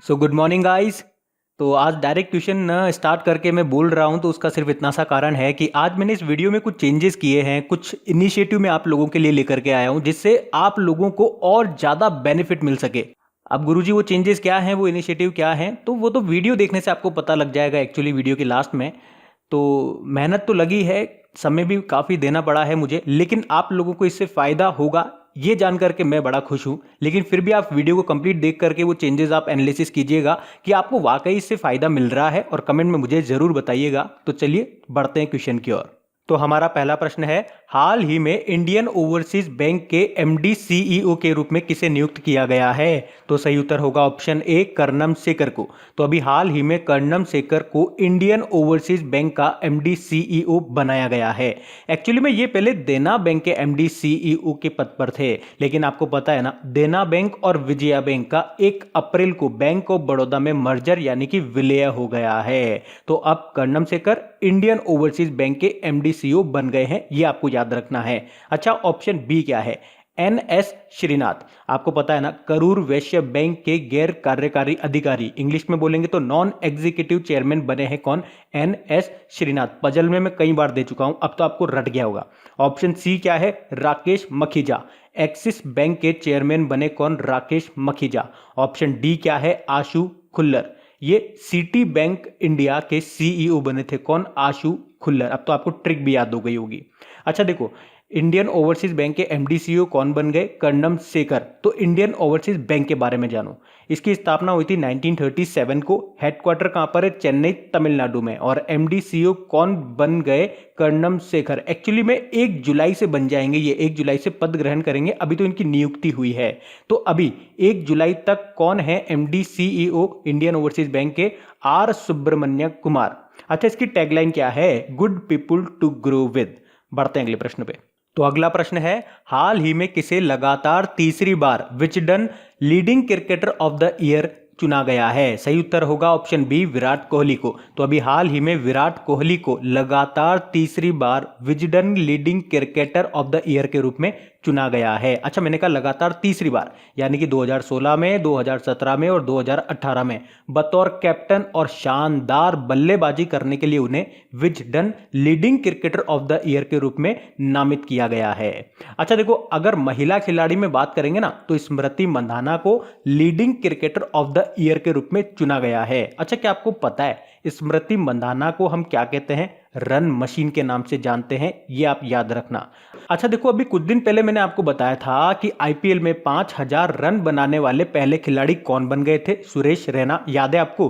So good morning guys. तो आज direct tuition start करके मैं बोल रहा हूँ, तो उसका सिर्फ इतना सा कारण है कि आज मैंने इस वीडियो में कुछ चेंजेस किए हैं, कुछ इनिशिएटिव मैं आप लोगों के लिए लेकर के आया हूँ जिससे आप लोगों को और ज़्यादा बेनिफिट मिल सके। अब गुरुजी वो चेंजेस क्या हैं, वो इनिशिएटिव क्या हैं, तो वो तो वीडियो देखने से आपको पता लग जाएगा एक्चुअली वीडियो के लास्ट में। तो मेहनत तो लगी है, समय भी काफ़ी देना पड़ा है मुझे, लेकिन आप लोगों को इससे फ़ायदा होगा ये जान करके मैं बड़ा खुश हूँ। लेकिन फिर भी आप वीडियो को कंप्लीट देख करके वो चेंजेस आप एनालिसिस कीजिएगा कि आपको वाकई इससे फ़ायदा मिल रहा है, और कमेंट में मुझे ज़रूर बताइएगा। तो चलिए बढ़ते हैं क्वेश्चन की ओर। तो हमारा पहला प्रश्न है, हाल ही में इंडियन ओवरसीज बैंक के एमडी सीईओ के रूप में किसे नियुक्त किया गया है? तो सही उत्तर होगा ऑप्शन ए, कर्णम शेखर को। तो अभी हाल ही में कर्णम शेखर को इंडियन ओवरसीज बैंक का एमडी सीईओ बनाया गया है। एक्चुअली में ये पहले देना बैंक के एमडी सीईओ के पद पर थे, लेकिन आपको पता है ना, देना बैंक और विजया बैंक का 1 अप्रैल को बैंक ऑफ बड़ौदा में मर्जर यानी कि विलय हो गया है। तो अब Karnam Shekhar Indian overseas bank के एमडी सीईओ बन गए हैं, ये आपको याद रखना है। अच्छा, ऑप्शन बी क्या है? एनएस श्रीनाथ। आपको पता है ना, करूर वैश्य बैंक के गैर कार्यकारी अधिकारी, इंग्लिश में बोलेंगे तो नॉन एग्जीक्यूटिव चेयरमैन बने हैं कौन? एनएस श्रीनाथ। पजल में मैं कई बार दे चुका हूं, अब तो आपको रट गया होगा। ऑप्शन सी क्या है? राकेश मखीजा। एक्सिस बैंक के चेयरमैन बने कौन? राकेश मखीजा। ऑप्शन डी क्या है? आशु खुल्लर। ये सिटी बैंक इंडिया के सीईओ बने थे कौन? आशु खुल्लर। अब तो आपको ट्रिक भी याद हो गई होगी। अच्छा देखो, इंडियन ओवरसीज बैंक के एमडी सीईओ कौन बन गए? कर्णम शेखर। तो इंडियन ओवरसीज बैंक के बारे में जानो। इसकी स्थापना हुई थी 1937 को। हेडक्वार्टर कहां पर है? चेन्नई, तमिलनाडु में। और एमडी सीईओ कौन बन गए? कर्णम शेखर। एक्चुअली में 1 जुलाई से बन जाएंगे, ये 1 जुलाई से पद ग्रहण करेंगे, अभी तो इनकी नियुक्ति हुई है। तो अभी 1 जुलाई तक कौन है MD CEO Indian overseas bank के? आर सुब्रमण्य कुमार। अच्छा, इसकी टैगलाइन क्या है? Good people to grow with. बढ़ते हैं अगले प्रश्न पे। तो अगला प्रश्न है, हाल ही में किसे लगातार तीसरी बार Wisden leading cricketer of the year चुना गया है? सही उत्तर होगा ऑप्शन बी, विराट कोहली को। तो अभी हाल ही में विराट कोहली को लगातार तीसरी बार Wisden leading cricketer of the year के रूप में चुना गया है। अच्छा, मैंने कहा लगातार तीसरी बार, यानी कि 2016 में, 2017 में और 2018 में बतौर कैप्टन और शानदार बल्लेबाजी करने के लिए उन्हें Wisden leading cricketer of the year के रूप में नामित किया गया है। अच्छा देखो, अगर महिला खिलाड़ी में बात करेंगे ना, तो स्मृति मंधाना को leading cricketer of the year के रूप में चुना गया है। अच्छा, क्या आपको पता है स्मृति मंधाना को हम क्या कहते हैं? रन मशीन के नाम से जानते हैं, ये आप याद रखना। अच्छा देखो, अभी कुछ दिन पहले मैंने आपको बताया था कि आईपीएल में 5000 रन बनाने वाले पहले खिलाड़ी कौन बन गए थे? सुरेश रैना। याद है आपको?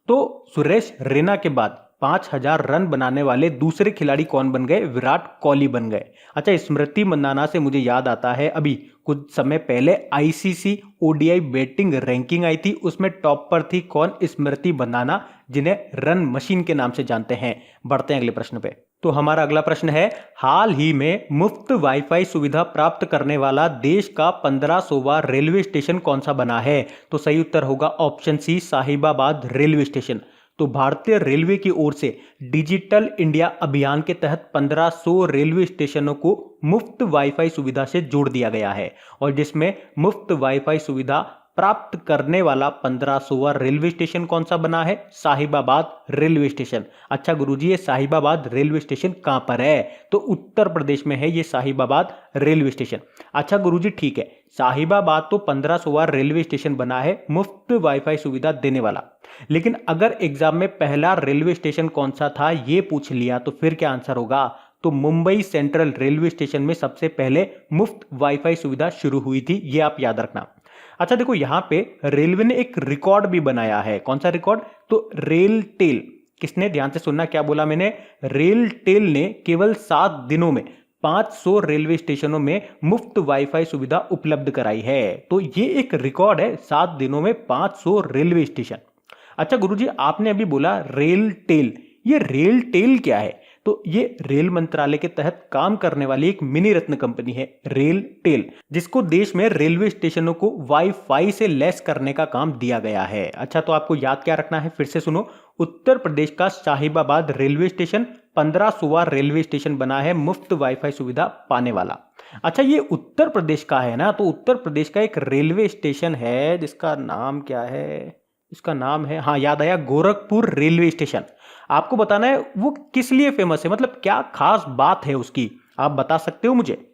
तो सुरेश रैना के बाद 5000 रन बनाने वाले दूसरे खिलाड़ी कौन बन गए? विराट कोहली बन गए। अच्छा, स्मृति मंदाना से मुझे याद आता है, अभी कुछ समय पहले आईसीसी ओडीआई बैटिंग रैंकिंग आई थी, उसमें टॉप पर थी कौन? स्मृति मंदाना, जिन्हें रन मशीन के नाम से जानते हैं। बढ़ते हैं अगले प्रश्न पे। तो हमारा अगला प्रश्न है, हाल ही में मुफ्त वाईफाई सुविधा प्राप्त करने वाला देश का 1500वां रेलवे स्टेशन कौन सा बना है? तो सही उत्तर होगा option C, Sahibabad railway station. तो भारतीय रेलवे की ओर से डिजिटल इंडिया अभियान के तहत 1500 रेलवे स्टेशनों को मुफ्त वाईफाई सुविधा से जोड़ दिया गया है, और जिसमें मुफ्त वाईफाई सुविधा प्राप्त करने वाला 1500वां रेलवे स्टेशन कौन सा बना है? Sahibabad railway station. अच्छा गुरुजी, ये साहिबाबाद रेलवे स्टेशन कहां पर है? तो उत्तर प्रदेश में है ये साहिबाबाद रेलवे स्टेशन। अच्छा गुरुजी ठीक है, साहिबाबाद तो 1500वां रेलवे स्टेशन बना है मुफ्त वाईफाई सुविधा देने वाला, लेकिन अगर एग्जाम में पहला रेलवे स्टेशन कौन सा था ये पूछ लिया तो फिर क्या आंसर होगा? तो मुंबई सेंट्रल रेलवे स्टेशन में सबसे पहले मुफ्त वाईफाई सुविधा शुरू हुई थी, ये आप याद रखना। अच्छा देखो, यहां पे रेलवे ने एक रिकॉर्ड भी बनाया है। कौन सा रिकॉर्ड? तो रेल टेल। किसने? ध्यान से सुनना क्या बोला मैंने। रेल टेल ने केवल 7 दिनों में 500 रेलवे स्टेशनों में मुफ्त वाईफाई सुविधा उपलब्ध कराई है। तो ये एक रिकॉर्ड है, 7 दिनों में 500 रेलवे स्टेशन। अच्छा गुरुजी, आपने अभी बोला रेल टेल, ये रेल टेल क्या है? तो ये रेल मंत्रालय के तहत काम करने वाली एक मिनी रत्न कंपनी है रेल टेल, जिसको देश में रेलवे स्टेशनों को वाईफाई से लैस करने का काम दिया गया है। अच्छा, तो आपको याद क्या रखना है, फिर से सुनो। उत्तर प्रदेश का साहिबाबाद रेलवे स्टेशन 1500वां रेलवे स्टेशन बना है मुफ्त वाईफाई सुविधा पाने वाला। अच्छा, ये उत्तर प्रदेश का है ना, तो उत्तर प्रदेश का एक रेलवे स्टेशन है जिसका नाम क्या है, इसका नाम है, हाँ याद आया, गोरखपुर रेलवे स्टेशन। आपको बताना है वो किस लिए फेमस है, मतलब क्या खास बात है उसकी, आप बता सकते हो मुझे?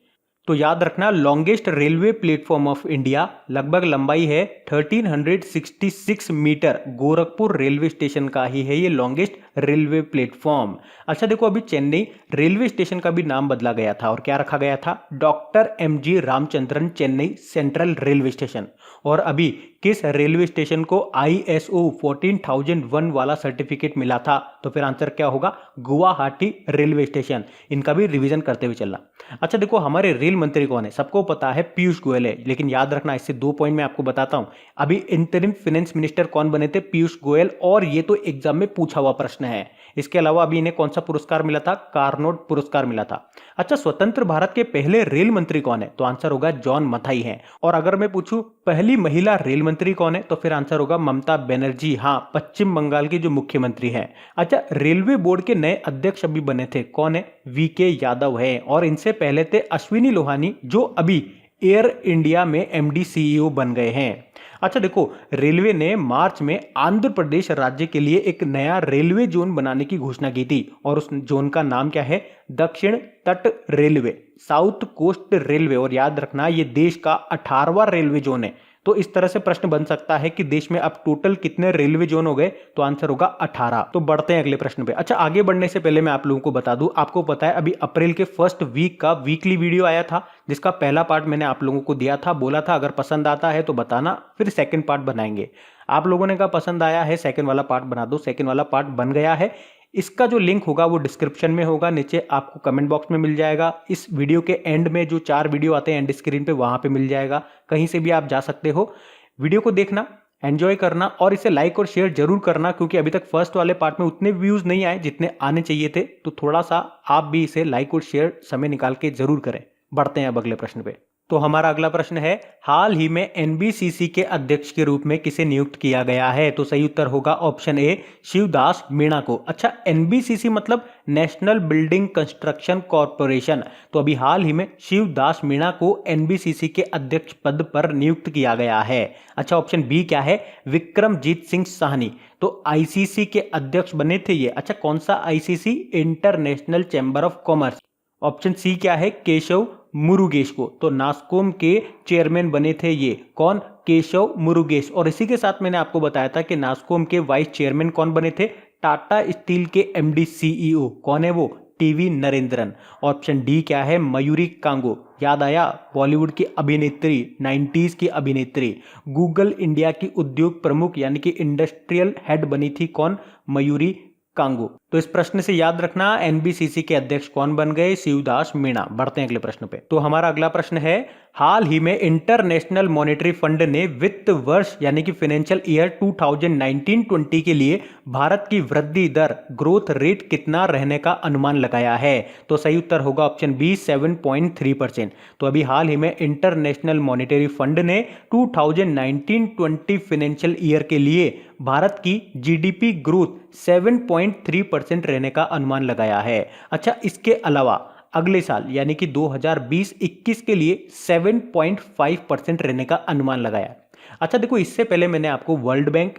तो याद रखना, longest railway platform of India, लगभग लंबाई है 1366 मीटर, गोरखपुर रेलवे स्टेशन का ही है ये लॉन्गेस्ट रेलवे प्लेटफॉर्म। अच्छा देखो, अभी चेन्नई रेलवे स्टेशन का भी नाम बदला गया था और क्या रखा गया था, doctor MG Ramachandran Chennai central railway station. और अभी किस रेलवे स्टेशन को ISO 14001 वाला सर्टिफिकेट मिला था, तो फिर आंसर क्या होगा, गुवाहाटी रेलवे स्टेशन। इनका भी रिवीजन करते हुए चलना। अच्छा देखो, हमारे रेल मंत्री कौन है, सबको पता है पीयूष गोयल है, लेकिन याद रखना इससे 2 पॉइंट मैं आपको बताता हूं। अभी इंटरिम फाइनेंस मिनिस्टर कौन बने थे, पीयूष गोयल, और ये तो एग्जाम में पूछा हुआ प्रश्न है। इसके अलावा अभी इन्हें कौन सा पुरस्कार मिला था, कार्नोट पुरस्कार मिला था। अच्छा, स्वतंत्र भारत के पहले रेल मंत्री कौन है, तो आंसर होगा जॉन मथाई है। और अगर मैं पूछूं पहली महिला रेल मंत्री कौन है, तो फिर आंसर होगा ममता बनर्जी, हाँ पश्चिम बंगाल की जो मुख्यमंत्री है। अच्छा, रेलवे बोर्ड के नए अध्यक्ष अभी बने थे, कौन है, VK यादव है। और इनसे पहले थे अश्विनी लोहानी, जो अभी एयर इंडिया में MD CEO बन गए हैं। अच्छा देखो, रेलवे ने मार्च में आंध्र प्रदेश राज्य के लिए एक नया रेलवे जोन बनाने की घोषणा की थी, और उस जोन का नाम क्या है, दक्षिण तट रेलवे, साउथ कोस्ट रेलवे। और याद रखना, ये देश का 18वां रेलवे जोन है। तो इस तरह से प्रश्न बन सकता है कि देश में अब टोटल कितने रेलवे जोन हो गए, तो आंसर होगा 18। तो बढ़ते हैं अगले प्रश्न पे। अच्छा, आगे बढ़ने से पहले मैं आप लोगों को बता दूं, आपको पता है अभी अप्रैल के फर्स्ट वीक का वीकली वीडियो आया था, जिसका पहला पार्ट मैंने आप लोगों को दिया था, बोला था अगर पसंद आता है तो बताना, फिर सेकंड पार्ट बनाएंगे। आप लोगों ने कहा पसंद आया है, सेकंड वाला पार्ट बना दो, सेकंड वाला पार्ट बन गया है। इसका जो लिंक होगा वो डिस्क्रिप्शन में होगा, नीचे आपको कमेंट बॉक्स में मिल जाएगा। इस वीडियो के एंड में जो 4 वीडियो आते हैं एंड स्क्रीन पे, वहां पे मिल जाएगा, कहीं से भी आप जा सकते हो। वीडियो को देखना, एंजॉय करना और इसे लाइक और शेयर जरूर करना, क्योंकि अभी तक फर्स्ट वाले पार्ट में उतने व्यूज नहीं आए जितने आने चाहिए थे। तो थोड़ा सा आप भी इसे लाइक और शेयर समय निकाल के जरूर करें। बढ़ते हैं अब अगले प्रश्न पे। तो हमारा अगला प्रश्न है, हाल ही में NBCC के अध्यक्ष के रूप में किसे नियुक्त किया गया है, तो सही उत्तर होगा ऑप्शन ए, शिवदास मीणा को। अच्छा, NBCC मतलब नेशनल बिल्डिंग कंस्ट्रक्शन कॉरपोरेशन। तो अभी हाल ही में शिवदास मीणा को NBCC के अध्यक्ष पद पर नियुक्त किया गया है। अच्छा, ऑप्शन बी क्या है, विक्रमजीत सिंह साहनी। तो ICC के अध्यक्ष बने थे ये। अच्छा, कौन सा ICC, international chamber of commerce. Option C क्या है, केशव मुरुगेश को। तो नास्कॉम के चेयरमैन बने थे ये, कौन, केशव मुरुगेश। और इसी के साथ मैंने आपको बताया था कि नास्कॉम के वाइस चेयरमैन कौन बने थे, टाटा स्टील के MD CEO, कौन है वो, TV नरेंद्रन। ऑप्शन डी क्या है, मयूरी कांगो। याद आया, बॉलीवुड की अभिनेत्री, 90s की अभिनेत्री। गूगल इंडिया की उद्योग प्रमुख यानी कि इंडस्ट्रियल हेड बनी थी, कौन, मयूरी कांगो। तो इस प्रश्न से याद रखना, NBCC के अध्यक्ष कौन बन गए, शिवदास मीणा। बढ़ते हैं अगले प्रश्न पे। तो हमारा अगला प्रश्न है, हाल ही में इंटरनेशनल मॉनेटरी फंड ने वित्त वर्ष यानी कि फाइनेंशियल ईयर 2019-20 के लिए भारत की वृद्धि दर, ग्रोथ रेट कितना रहने का अनुमान लगाया है, तो सही उत्तर होगा ऑप्शन बी, 7.3%। तो अभी हाल ही में इंटरनेशनल मॉनेटरी फंड ने 2019-20 फाइनेंशियल ईयर के लिए भारत की GDP ग्रोथ 7.3% रहने का अनुमान लगाया है। अच्छा, इसके अलावा अगले साल यानी कि 2020-21 के लिए 7.5% रहने का अनुमान लगाया। अच्छा देखो, इससे पहले मैंने आपको world bank,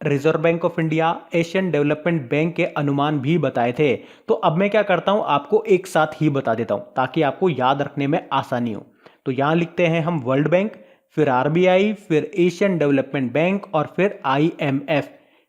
reserve bank of India, Asian development bank के अनुमान भी बताए थे। तो अब मैं क्या करता हूं, आपको एक साथ ही बता देता हूं ताकि आपको याद रखने में आसानी हो। तो यहां लिखते हैं हम वर्ल्ड बैंक, फिर RBI, फिर एशियन डेवलपमेंट बैंक और फिर IMF।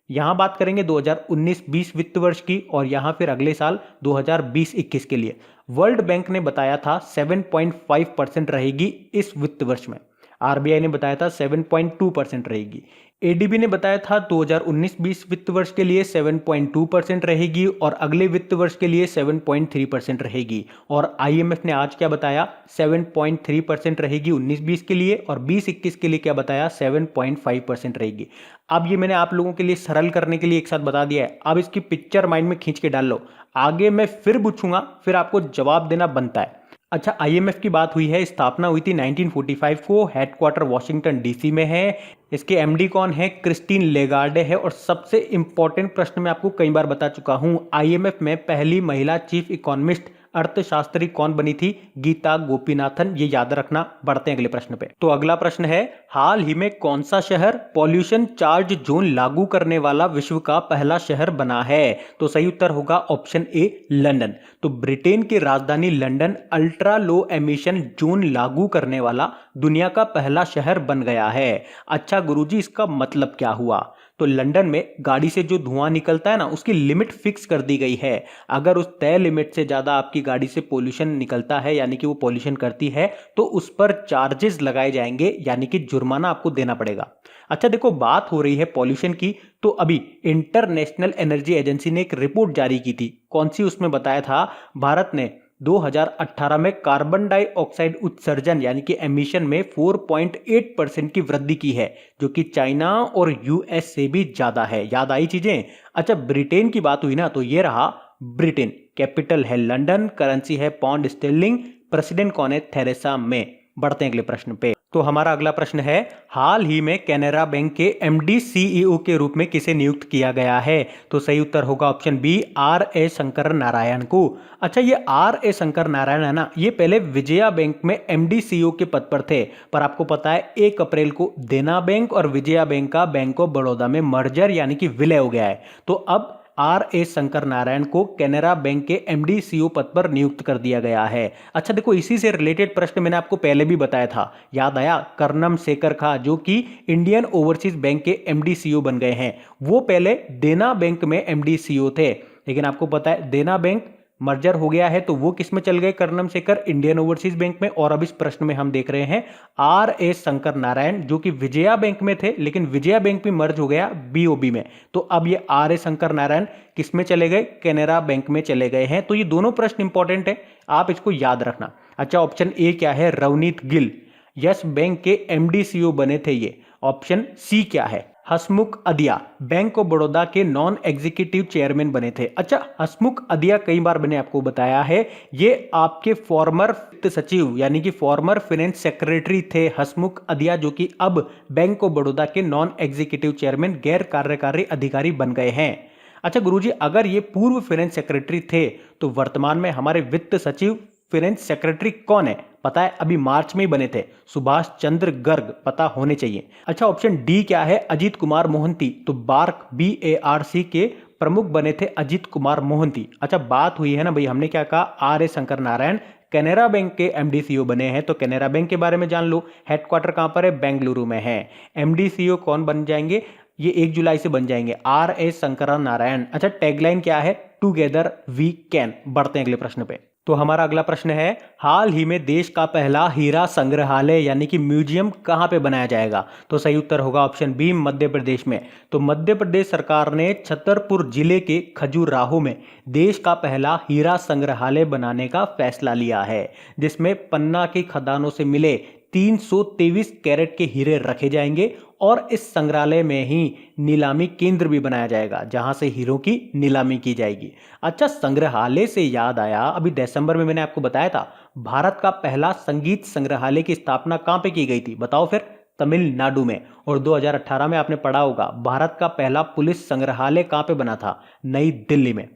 यहां बात करेंगे 2019-20 वित्त वर्ष की, और यहां फिर अगले साल 2020-21 के लिए। वर्ल्ड बैंक ने बताया था 7.5% रहेगी इस वित्त वर्ष में, RBI ने बताया था 7.2% रहेगी, ADB ने बताया था 2019-20 वित्त वर्ष के लिए 7.2% रहेगी और अगले वित्त वर्ष के लिए 7.3% रहेगी। और IMF ने आज क्या बताया, 7.3% रहेगी 19-20 के लिए, और 20-21 के लिए क्या बताया, 7.5% रहेगी। अब ये मैंने आप लोगों के लिए सरल करने के लिए एक साथ बता दिया है। अब इसकी पिक्चर माइंड में खींच के डाल लो, आगे मैं फिर पूछूंगा, फिर आपको जवाब देना बनता है। अच्छा, IMF की बात हुई है, स्थापना हुई थी 1945 को, हेडक्वार्टर वॉशिंगटन DC में है। इसके MD कौन है, क्रिस्टीन लेगार्डे है। और सबसे इंपॉर्टेंट प्रश्न मैं आपको कई बार बता चुका हूं, IMF में पहली महिला चीफ इकोनॉमिस्ट अर्थशास्त्री कौन बनी थी? गीता गोपीनाथन। ये याद रखना। बढ़ते हैं अगले प्रश्न पे। तो अगला प्रश्न है, हाल ही में कौन सा शहर पॉल्यूशन चार्ज जोन लागू करने वाला विश्व का पहला शहर बना है? तो सही उत्तर होगा ऑप्शन ए, लंदन। तो ब्रिटेन की राजधानी London ultra low emission zone लागू करने वाला दुनिया का पहला शहर बन गया है। अच्छा गुरुजी, इसका मतलब क्या हुआ? तो लंदन में गाड़ी से जो धुआं निकलता है ना, उसकी लिमिट फिक्स कर दी गई है। अगर उस तय लिमिट से ज्यादा आपकी गाड़ी से पोल्यूशन निकलता है, यानी कि वो पोल्यूशन करती है, तो उस पर चार्जेस लगाए जाएंगे, यानी कि जुर्माना आपको देना पड़ेगा। अच्छा देखो, बात हो रही है पोल्यूशन की, तो अभी इंटरनेशनल एनर्जी एजेंसी ने एक रिपोर्ट जारी की थी। कौन सी? उसमें बताया था भारत ने 2018 में कार्बन डाइऑक्साइड उत्सर्जन यानी कि एमिशन में 4.8% की वृद्धि की है, जो कि चाइना और यूएस से भी ज्यादा है। याद आई चीजें? अच्छा, ब्रिटेन की बात हुई ना, तो ये रहा ब्रिटेन। कैपिटल है लंदन, करेंसी है पाउंड स्टर्लिंग, प्रेसिडेंट कौन है? Theresa May. बढ़ते हैं अगले प्रश्न पे। तो हमारा अगला प्रश्न है, हाल ही में कैनरा बैंक के एमडी सीईओ के रूप में किसे नियुक्त किया गया है? तो सही उत्तर होगा option B, are A Shankar Narayan को। अच्छा, ये आर ए शंकर नारायण है ना, ये पहले विजया बैंक में एमडी सीईओ के पद पर थे, पर आपको पता है 1 अप्रैल को देना बैंक और विजया बैंक का बैंक ऑफ बड़ौदा में मर्जर यानी कि विलय हो गया है। तो अब आर ए शंकर नारायण को कैनरा बैंक के एमडी सीईओ पद पर नियुक्त कर दिया गया है। अच्छा देखो, इसी से रिलेटेड प्रश्न मैंने आपको पहले भी बताया था, याद आया? कर्नम शेखर खा, जो कि इंडियन ओवरसीज बैंक के एमडी सीईओ बन गए हैं, वो पहले देना बैंक में एमडी सीईओ थे, लेकिन आपको पता है देना बैंक मर्जर हो गया है, तो वो किस में चल गए? Karnam Shekhar, Indian overseas bank में। और अब इस प्रश्न में हम देख रहे हैं आर ए शंकर नारायण, जो कि विजया बैंक में थे, लेकिन विजया बैंक भी मर्ज हो गया बीओबी में। तो अब ये आर ए शंकर नारायण किस में चले गए? कैनरा बैंक में चले गए हैं। तो ये दोनों प्रश्न इंपॉर्टेंट है, आप इसको याद रखना। अच्छा, ऑप्शन ए क्या है? रवनीत गिल, यस बैंक के एमडी सीईओ बने थे ये। ऑप्शन सी क्या है? हसमुख अदिया, बैंक ऑफ बड़ौदा के नॉन एग्जीक्यूटिव चेयरमैन बने थे। अच्छा, हसमुख अदिया कई बार मैंने आपको बताया है, ये आपके फॉर्मर वित्त सचिव यानी कि फॉर्मर फाइनेंस सेक्रेटरी थे हसमुख अदिया, जो कि अब बैंक ऑफ बड़ौदा के नॉन एग्जीक्यूटिव चेयरमैन, गैर कार्यकारी अधिकारी बन गए हैं। अच्छा गुरुजी, अगर ये पूर्व फाइनेंस सेक्रेटरी थे, तो वर्तमान में हमारे वित्त सचिव फाइनेंस सेक्रेटरी कौन है? पता है, अभी मार्च में ही बने थे, सुभाष चंद्र गर्ग, पता होने चाहिए। अच्छा, ऑप्शन डी क्या है? अजीत कुमार मोहंती। तो बार्क BARC के प्रमुख बने थे अजीत कुमार मोहंती। अच्छा, बात हुई है ना भाई, हमने क्या कहा? R A Shankar Narayan Canara bank के एमडी सीईओ बने हैं, तो कैनरा बैंक के बारे में जान लो। हेडक्वार्टर कहां पर है? बेंगलुरु में है। एमडी सीईओ कौन बन जाएंगे? ये 1 जुलाई से बन जाएंगे, आर ए शंकर नारायण। अच्छा, टैगलाइन क्या है? Together we can. बढ़ते हैं अगले प्रश्न पे। तो हमारा अगला प्रश्न है, हाल ही में देश का पहला हीरा संग्रहालय यानी कि म्यूजियम कहां पे बनाया जाएगा? तो सही उत्तर होगा ऑप्शन बी, मध्य प्रदेश में। तो मध्य प्रदेश सरकार ने छतरपुर जिले के खजुराहो में देश का पहला हीरा संग्रहालय बनाने का फैसला लिया है, जिसमें पन्ना की खदानों से मिले 323 कैरेट के हीरे रखे जाएंगे और इस संग्रहालय में ही नीलामी केंद्र भी बनाया जाएगा, जहां से हीरों की नीलामी की जाएगी। अच्छा, संग्रहालय से याद आया, अभी दिसंबर में मैंने आपको बताया था भारत का पहला संगीत संग्रहालय की स्थापना कहां पे की गई थी? बताओ फिर। तमिलनाडु में। और 2018 में आपने पढ़ा होगा भारत का पहला पुलिस संग्रहालय कहां पे बना था? नई दिल्ली में।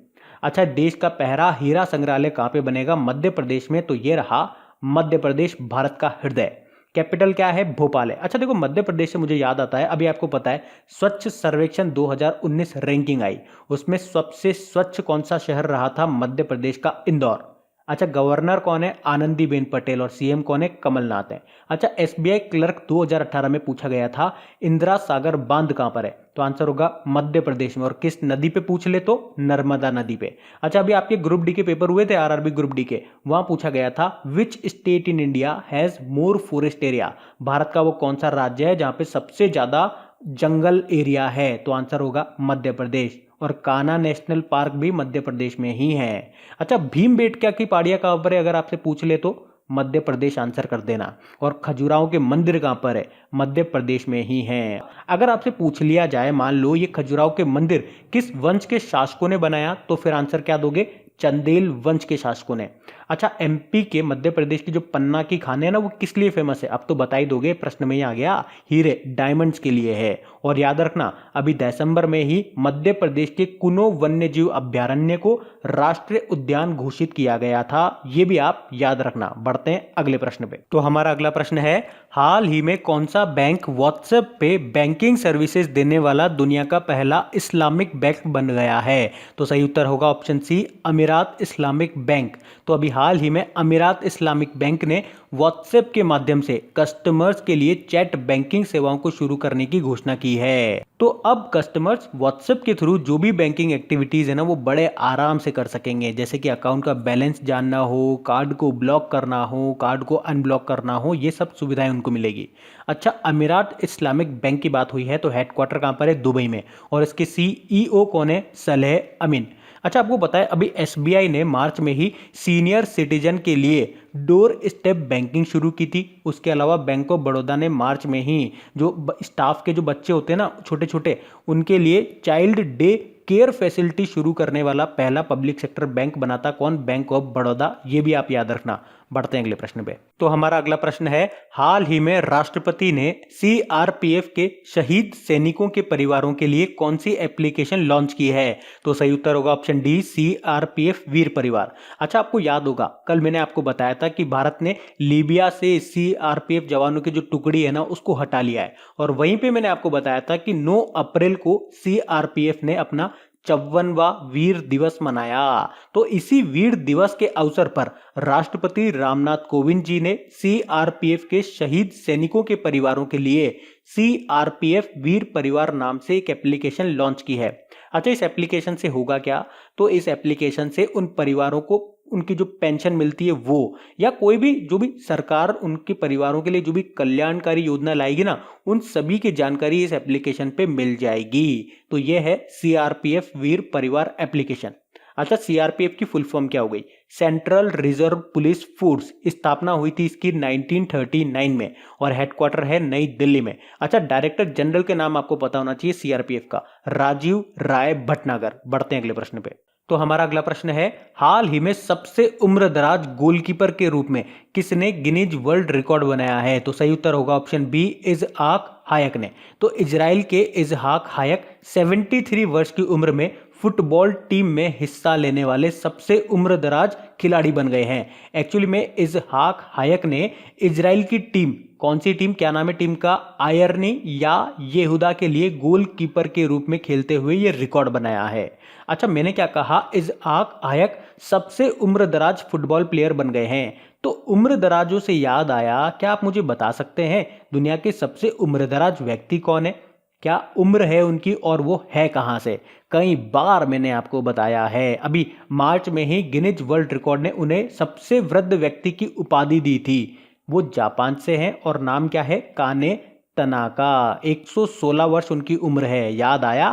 अच्छा, देश का पहला हीरा संग्रहालय कहां पे बनेगा? मध्य प्रदेश में। तो ये रहा मध्य प्रदेश, भारत का हृदय। कैपिटल क्या है? भोपाल है। अच्छा देखो, मध्य प्रदेश से मुझे याद आता है, अभी आपको पता है स्वच्छ सर्वेक्षण 2019 रैंकिंग आई, उसमें सबसे स्वच्छ कौन सा शहर रहा था? मध्य प्रदेश का इंदौर। अच्छा, गवर्नर कौन है? आनंदीबेन पटेल। और सीएम कौन है? कमलनाथ है। अच्छा, एसबीआई क्लर्क 2018 में पूछा गया था इंदिरा सागर बांध कहां पर है? तो आंसर होगा मध्य प्रदेश में। और किस नदी पे पूछ ले? तो नर्मदा नदी पे। अच्छा, अभी आपके ग्रुप डी के पेपर हुए थे, आरआरबी ग्रुप डी के, वहां पूछा गया था which state in India has more forest area? Bharat का वो कौन सा राज्य है जहां पे सबसे ज्यादा जंगल एरिया है? तो आंसर होगा मध्य प्रदेश। और कान्हा नेशनल पार्क भी मध्य प्रदेश में ही है। अच्छा, भीमबेटका की पहाड़ियां कहां पर है? अगर आपसे पूछ ले तो मध्य प्रदेश आंसर कर देना। और खजुराहो के मंदिर कहां पर है? मध्य प्रदेश में ही हैं। अगर आपसे पूछ लिया जाए, मान लो ये खजुराहो के मंदिर किस वंश के शासकों ने बनाया, तो फिर आंसर क्या दोगे? चंदेल वंश के शासकों ने। अच्छा, एमपी के मध्य प्रदेश की जो पन्ना की खान है ना, वो किस लिए फेमस है? अब तो बता ही दोगे, प्रश्न में ही आ गया, हीरे डायमंड्स के लिए है। और याद रखना, अभी दिसंबर में ही मध्य प्रदेश के कुनो वन्यजीव अभयारण्य को राष्ट्रीय उद्यान घोषित किया गया था, ये भी आप याद रखना। बढ़ते हैं अगले प्रश्न पे। तो हमारा अगला प्रश्न है, हाल ही में कौन सा बैंक व्हाट्सएप पे बैंकिंग सर्विसेज देने वाला दुनिया का पहला इस्लामिक बैंक बन गया है? तो सही उत्तर होगा ऑप्शन सी, अमीरात इस्लामिक बैंक। तो अभी हाल ही में अमीरात इस्लामिक बैंक ने व्हाट्सएप के माध्यम से कस्टमर्स के लिए चैट बैंकिंग सेवाओं को शुरू करने की घोषणा की है। तो अब कस्टमर्स व्हाट्सएप के थ्रू जो भी बैंकिंग एक्टिविटीज है ना, वो बड़े आराम से कर सकेंगे, जैसे कि अकाउंट का बैलेंस जानना हो, कार्ड को ब्लॉक करना हो, कार्ड को अनब्लॉक करना हो, ये सब सुविधाएं उनको मिलेगी। अच्छा, अमीरात इस्लामिक बैंक की बात हुई है तो हेडक्वार्टर कहाँ पर है? दुबई में। और इसके सीईओ कौन है? सलेह अमीन। अच्छा, आपको पता है अभी एसबीआई ने मार्च में ही सीनियर सिटीजन के लिए डोर स्टेप बैंकिंग शुरू की थी। उसके अलावा बैंक ऑफ बड़ौदा ने मार्च में ही जो स्टाफ के जो बच्चे होते हैं ना, छोटे छोटे, उनके लिए चाइल्ड डे केयर फैसिलिटी शुरू करने वाला पहला पब्लिक सेक्टर बैंक बना था। कौन? Bank of Baroda. ये भी आप याद रखना। बढ़ते हैं अगले प्रश्न पे। तो हमारा अगला प्रश्न है, हाल ही में राष्ट्रपति ने सीआरपीएफ के शहीद सैनिकों के परिवारों के लिए कौन सी एप्लीकेशन लॉन्च की है? तो सही उत्तर होगा ऑप्शन डी, सीआरपीएफ वीर परिवार। अच्छा, आपको याद होगा कल मैंने आपको बताया था कि भारत ने लीबिया से सीआरपीएफ जवानों की जो टुकड़ी है ना, उसको हटा लिया है। और वहीं पे मैंने आपको बताया था कि 9 अप्रैल को सीआरपीएफ ने अपना 54वां वीर दिवस मनाया। तो इसी वीर दिवस के अवसर पर राष्ट्रपति रामनाथ कोविंद जी ने सीआरपीएफ के शहीद सैनिकों के परिवारों के लिए सीआरपीएफ वीर परिवार नाम से एक एप्लीकेशन लॉन्च की है। अच्छा, इस एप्लीकेशन से होगा क्या? तो इस एप्लीकेशन से उन परिवारों को उनकी जो पेंशन मिलती है वो, या कोई भी जो भी सरकार उनके परिवारों के लिए जो भी कल्याणकारी योजना लाएगी ना, उन सभी की जानकारी इस एप्लीकेशन पे मिल जाएगी। तो ये है सीआरपीएफ वीर परिवार एप्लीकेशन। अच्छा, सीआरपीएफ की फुल फॉर्म क्या हो गई? Central reserve police force. स्थापना हुई थी इसकी 1939 में और हेडक्वार्टर है नई दिल्ली में। अच्छा, डायरेक्टर जनरल के नाम आपको पता होना चाहिए सीआरपीएफ का, राजीव राय भटनागर। बढ़ते हैं अगले प्रश्न पे। तो हमारा अगला प्रश्न है, हाल ही में सबसे उम्रदराज गोलकीपर के रूप में किसने गिनीज वर्ल्ड रिकॉर्ड बनाया है? तो सही उत्तर होगा ऑप्शन बी, इजहाक हायक ने। तो इजराइल के इजहाक हायक 73 वर्ष की उम्र में फुटबॉल टीम में हिस्सा लेने वाले सबसे उम्रदराज खिलाड़ी बन गए हैं। एक्चुअली में इजहाक हायक ने इजराइल की टीम, कौन सी टीम, क्या नाम है टीम का, आयरनी या येहुदा के लिए गोलकीपर के रूप में खेलते हुए ये रिकॉर्ड बनाया है। अच्छा, मैंने क्या कहा? इजहाक हायक सबसे उम्रदराज फुटबॉल प्लेयर बन गए हैं। तो उम्रदराजों से याद आया, क्या आप मुझे बता सकते हैं दुनिया के सबसे उम्रदराज व्यक्ति कौन है? क्या उम्र है उनकी और वो है कहां से? कई बार मैंने आपको बताया है। अभी मार्च में ही गिनीज वर्ल्ड रिकॉर्ड ने उन्हें सबसे वृद्ध व्यक्ति की उपाधि दी थी। वो जापान से हैं और नाम क्या है? काने तनाका। 116 वर्ष उनकी उम्र है। याद आया?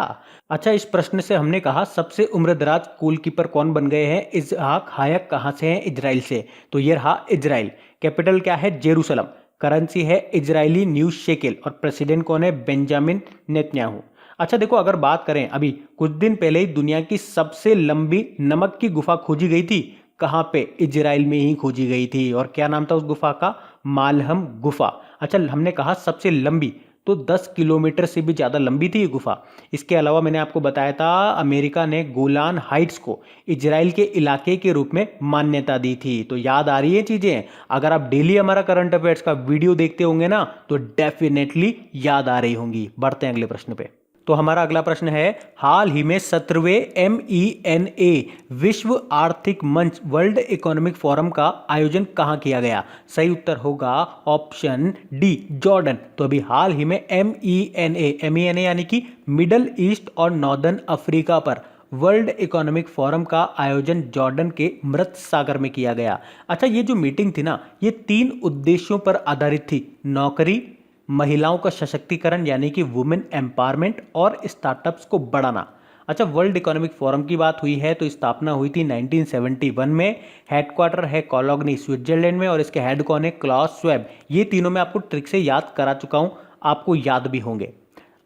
अच्छा, इस प्रश्न से हमने कहा सबसे उम्रदराज गोलकीपर कौन बन गए हैं? इजहाक हायक। कहां से हैं? इजराइल से। तो ये रहा इजराइल। कैपिटल क्या है? जेरूसलम। करेंसी है इजरायली न्यूज शेकेल और प्रेसिडेंट कौन है? Benjamin Netanyahu. अच्छा देखो, अगर बात करें, अभी कुछ दिन पहले ही दुनिया की सबसे लंबी नमक की गुफा खोजी गई थी। कहां पे? इजराइल में ही खोजी गई थी। और क्या नाम था उस गुफा का? मालहम गुफा। अच्छा, हमने कहा सबसे लंबी, तो 10 किलोमीटर से भी ज़्यादा लंबी थी ये गुफा। इसके अलावा मैंने आपको बताया था अमेरिका ने गोलान हाइट्स को इजराइल के इलाके के रूप में मान्यता दी थी। तो याद आ रही है चीज़ें? अगर आप डेली हमारा करंट अफेयर्स का वीडियो देखते होंगे ना, तो डेफिनेटली याद आ रही होंगी। बढ़ते हैं अगले प्रश्न पे। तो हमारा अगला प्रश्न है, हाल ही में 17वें MENA विश्व आर्थिक मंच वर्ल्ड इकोनॉमिक फोरम का आयोजन कहां किया गया? सही उत्तर होगा ऑप्शन डी, जॉर्डन। तो अभी हाल ही में MENA यानी कि मिडल ईस्ट और नॉर्दर्न अफ्रीका पर वर्ल्ड इकोनॉमिक फोरम का आयोजन जॉर्डन के मृत सागर में किया गया। अच्छा, ये जो मीटिंग थी ना, ये 3 उद्देश्यों पर आधारित थी। नौकरी, महिलाओं का सशक्तिकरण यानी कि वुमेन एम्पावरमेंट, और स्टार्टअप्स को बढ़ाना। अच्छा, वर्ल्ड इकोनॉमिक फोरम की बात हुई है तो स्थापना हुई थी 1971 में। हेडक्वार्टर है कोलोग्नी स्विट्जरलैंड में और इसके हेड कौन है? क्लाउस श्वेब। ये तीनों मैं आपको ट्रिक से याद करा चुका हूं, आपको याद भी होंगे।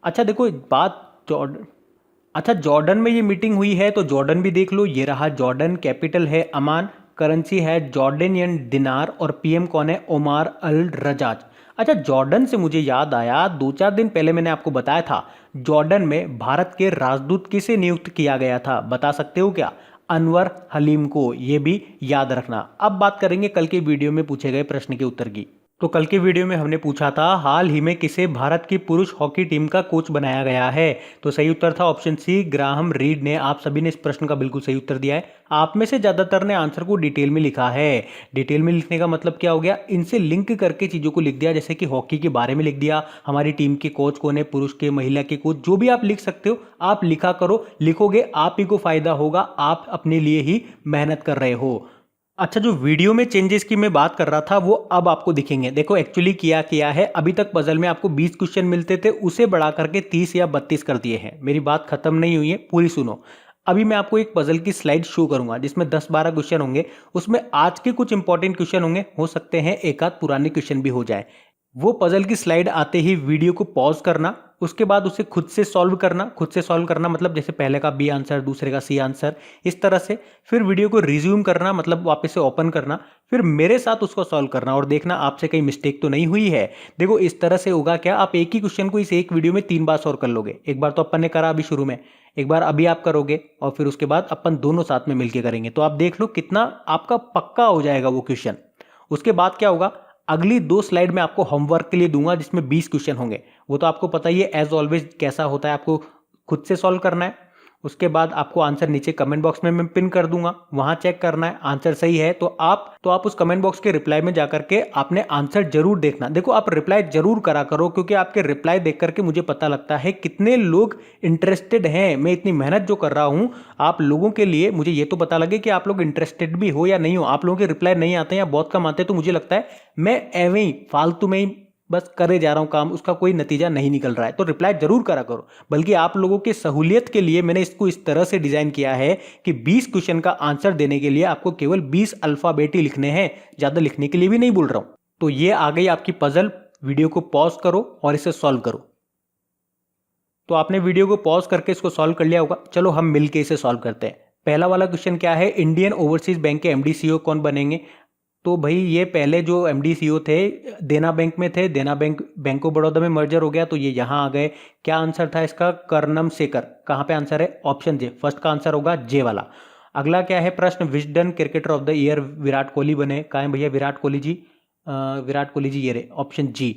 अच्छा देखो, बात जॉर्डन, अच्छा जॉर्डन में ये मीटिंग हुई है तो जॉर्डन भी देख लो। ये रहा जॉर्डन, कैपिटल है अमान, करेंसी है जॉर्डनियन दिनार और पीएम कौन है, ओमार अल रजाज। अच्छा, जॉर्डन से मुझे याद आया, 2-4 दिन पहले मैंने आपको बताया था जॉर्डन में भारत के राजदूत किसे नियुक्त किया गया था, बता सकते हो क्या? अनवर हलीम को, ये भी याद रखना। अब बात करेंगे कल के वीडियो में पूछे गए प्रश्न के उत्तर की। तो कल के वीडियो में हमने पूछा था हाल ही में किसे भारत की पुरुष हॉकी टीम का कोच बनाया गया है, तो सही उत्तर था ऑप्शन सी, ग्राहम रीड ने। आप सभी ने इस प्रश्न का बिल्कुल सही उत्तर दिया है। आप में से ज्यादातर ने आंसर को डिटेल में लिखा है। डिटेल में लिखने का मतलब क्या हो गया, इनसे लिंक करके चीजों को लिख दिया, जैसे कि हॉकी के बारे में लिख दिया, हमारी टीम के कोच कौन है, पुरुष के, महिला के कोच, जो भी आप लिख सकते हो आप लिखा करो। लिखोगे आप ही को फायदा होगा, आप अपने लिए ही मेहनत कर रहे हो। अच्छा, जो वीडियो में चेंजेस की मैं बात कर रहा था वो अब आपको दिखेंगे। देखो एक्चुअली किया है, अभी तक पजल में आपको 20 क्वेश्चन मिलते थे, उसे बढ़ा करके 30 या 32 कर दिए हैं। मेरी बात खत्म नहीं हुई है, पूरी सुनो। अभी मैं आपको एक पजल की स्लाइड शो करूंगा जिसमें 10-12 क्वेश्चन होंगे। उसमें आज के कुछ इंपॉर्टेंट क्वेश्चन होंगे, हो सकते हैं एक आध पुराने क्वेश्चन भी हो जाए। वो पजल की स्लाइड आते ही वीडियो को पॉज करना, उसके बाद उसे खुद से सॉल्व करना। खुद से सॉल्व करना मतलब जैसे पहले का बी आंसर, दूसरे का सी आंसर, इस तरह से। फिर वीडियो को रिज्यूम करना, मतलब वापस से ओपन करना, फिर मेरे साथ उसको सॉल्व करना और देखना आपसे कहीं मिस्टेक तो नहीं हुई है। देखो इस तरह से होगा क्या, आप एक ही क्वेश्चन को इस एक वीडियो में 3 बार सॉल्व कर लोगे। एक बार तो अपन ने करा अभी शुरू में, एक बार अभी आप करोगे, और फिर उसके बाद अपन दोनों साथ में मिलकर करेंगे। तो आप देख लो कितना आपका पक्का हो जाएगा वो क्वेश्चन। उसके बाद क्या होगा, अगली 2 स्लाइड में आपको होमवर्क के लिए दूंगा जिसमें 20 क्वेश्चन होंगे। वो तो आपको पता ही है एज ऑलवेज कैसा होता है, आपको खुद से सॉल्व करना है। उसके बाद आपको आंसर नीचे कमेंट बॉक्स में मैं पिन कर दूंगा, वहां चेक करना है। आंसर सही है तो आप उस कमेंट बॉक्स के रिप्लाई में जाकर के आपने आंसर जरूर देखना। देखो आप रिप्लाई जरूर करा करो, क्योंकि आपके रिप्लाई देख करके मुझे पता लगता है कितने लोग इंटरेस्टेड हैं। मैं इतनी मेहनत जो कर रहा हूं आप लोगों के लिए, मुझे ये तो पता लगे कि आप लोग इंटरेस्टेड भी हो या नहीं हो। आप लोगों के रिप्लाई नहीं आते हैं या बहुत कम आते हैं तो मुझे लगता है मैं एवं ही फालतू में ही बस करे जा रहा हूं काम, उसका कोई नतीजा नहीं निकल रहा है। तो रिप्लाई जरूर करा करो। बल्कि आप लोगों की सहूलियत के लिए मैंने इसको इस तरह से डिजाइन किया है कि 20 क्वेश्चन का आंसर देने के लिए आपको केवल 20 अल्फाबेट ही लिखने हैं, ज्यादा लिखने के लिए भी नहीं बोल रहा हूं। तो ये आ गई आपकी पजल। वीडियो को पॉज करो और इसे सॉल्व करो। तो आपने वीडियो को पॉज करके इसको सॉल्व कर लिया होगा। चलो हम मिलके इसे सॉल्व करते हैं। पहला वाला क्वेश्चन क्या है, इंडियन ओवरसीज बैंक के एमडी सीईओ कौन बनेंगे? तो भाई ये पहले जो एमडी सीईओ थे देना बैंक में थे, देना बैंक ऑफ बड़ौदा में मर्जर हो गया तो ये यहां आ गए। क्या आंसर था इसका, कर्नम शेखर। कहां पे आंसर है, ऑप्शन जे, फर्स्ट का आंसर होगा जे वाला। अगला क्या है प्रश्न, Wisden cricketer of the year Virat Kohli बने। कहाँ है भैया विराट कोहली जी, विराट कोहली जी ये रहे, ऑप्शन जी।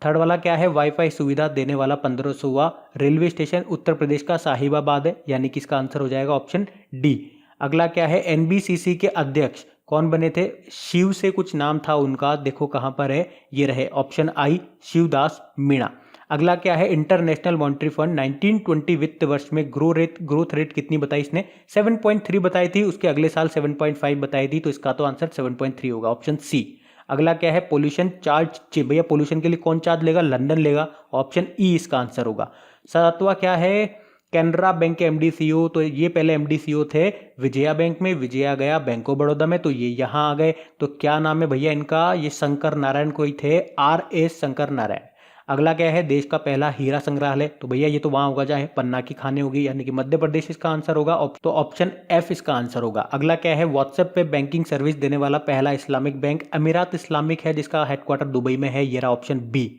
थर्ड वाला क्या है, वाईफाई सुविधा देने वाला 1500वां रेलवे स्टेशन उत्तर प्रदेश का साहिबाबाद है, यानी कि इसका आंसर हो जाएगा ऑप्शन डी। अगला क्या है, एनबीसीसी के अध्यक्ष कौन बने थे, शिव से कुछ नाम था उनका, देखो कहां पर है, ये रहे ऑप्शन आई, शिवदास मीणा। अगला क्या है, इंटरनेशनल मॉनिटरी फंड 1920 वित्त वर्ष में ग्रोथ रेट कितनी बताई इसने, 7.3 बताई थी, उसके अगले साल 7.5 बताई थी, तो इसका तो आंसर 7.3 होगा, ऑप्शन सी। अगला क्या है, पोल्यूशन चार्ज, भैया पोल्यूशन के लिए कौन चार्ज लेगा, लंदन लेगा, ऑप्शन ई इसका आंसर होगा। सातवां क्या है, कैनरा बैंक के एमडी सीईओ, तो ये पहले एमडी सीईओ थे विजया बैंक में, विजया गया बैंक ऑफ बड़ौदा में, तो ये यहाँ आ गए। तो क्या नाम है भैया इनका, ये शंकर नारायण कोई थे, आर एस शंकर नारायण। अगला क्या है, देश का पहला हीरा संग्रहालय, तो भैया ये तो वहां होगा जहाँ पन्ना की खाने होगी, यानी कि मध्य प्रदेश इसका आंसर होगा, तो ऑप्शन एफ इसका आंसर होगा। अगला क्या है, व्हाट्सएप पे बैंकिंग सर्विस देने वाला पहला इस्लामिक बैंक अमीरात इस्लामिक है, जिसका हेडक्वार्टर दुबई में है, ये रहा ऑप्शन बी।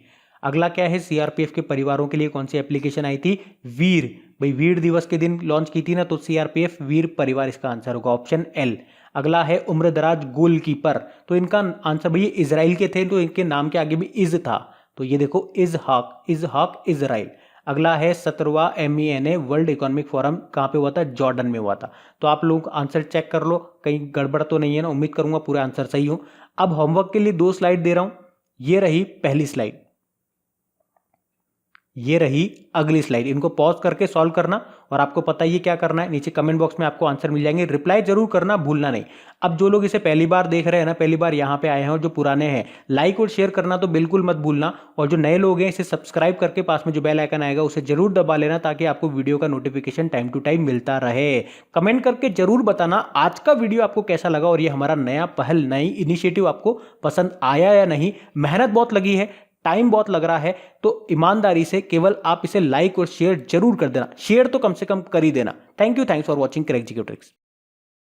अगला क्या है, सीआरपीएफ के परिवारों के लिए कौन सी एप्लीकेशन आई थी, वीर, भाई वीर दिवस के दिन लॉन्च की थी ना, तो सीआरपीएफ वीर परिवार इसका आंसर होगा, ऑप्शन एल। अगला है उम्रदराज गोलकीपर, तो इनका आंसर भैया इजराइल के थे, तो इनके नाम के आगे भी इज था, तो ये देखो इजहाक इजराइल। अगला है 17वां MENA वर्ल्ड इकोनॉमिक फोरम कहाँ पे हुआ था, जॉर्डन में हुआ था। तो आप लोग आंसर चेक कर लो, कहीं गड़बड़ तो नहीं है ना, उम्मीद करूंगा पूरा आंसर सही हो। अब होमवर्क के लिए 2 स्लाइड दे रहा हूं, ये रही पहली स्लाइड, ये रही अगली स्लाइड। इनको पॉज करके सॉल्व करना, और आपको पता ही क्या करना है, नीचे कमेंट बॉक्स में आपको आंसर मिल जाएंगे, रिप्लाई जरूर करना, भूलना नहीं। अब जो लोग इसे पहली बार देख रहे हैं ना, पहली बार यहाँ पे आए हैं, और जो पुराने हैं लाइक और शेयर करना तो बिल्कुल मत भूलना, और जो नए लोग हैं इसे सब्सक्राइब करके पास में जो बेल आइकन आएगा उसे जरूर दबा लेना, ताकि आपको वीडियो का नोटिफिकेशन टाइम टू टाइम मिलता रहे। कमेंट करके जरूर बताना आज का वीडियो आपको कैसा लगा, और ये हमारा नया पहल, नई इनिशिएटिव आपको पसंद आया या नहीं। मेहनत बहुत लगी है, टाइम बहुत लग रहा है, तो ईमानदारी से केवल आप इसे लाइक और शेयर जरूर कर देना, शेयर तो कम से कम कर ही देना। Thanks for watching crack GK tricks.